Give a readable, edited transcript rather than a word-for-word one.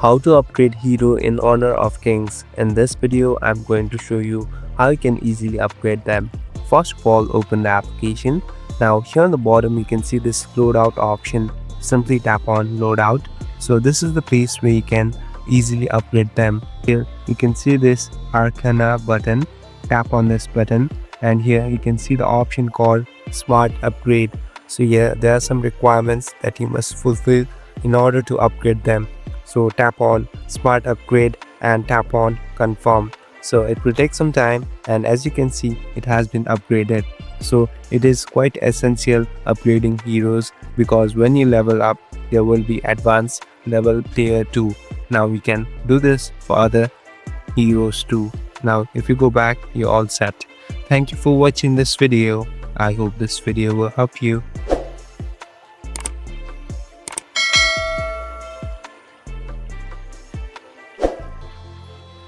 How to upgrade hero in Honor of Kings. In this video, I'm going to show you how you can easily upgrade them. First of all, open the application. Now here on the bottom, you can see this loadout option. Simply tap on loadout. So this is the place where you can easily upgrade them. Here you can see this Arcana button. Tap on this button and here you can see the option called Smart Upgrade. So here there are some requirements that you must fulfill in order to upgrade them. So tap on Smart Upgrade and tap on Confirm. So it will take some time, and as you can see, it has been upgraded. So it is quite essential upgrading heroes, because when you level up there will be advanced level tier 2. Now we can do this for other heroes too. Now if you go back, you're all set. Thank you for watching this video. I hope this video will help you.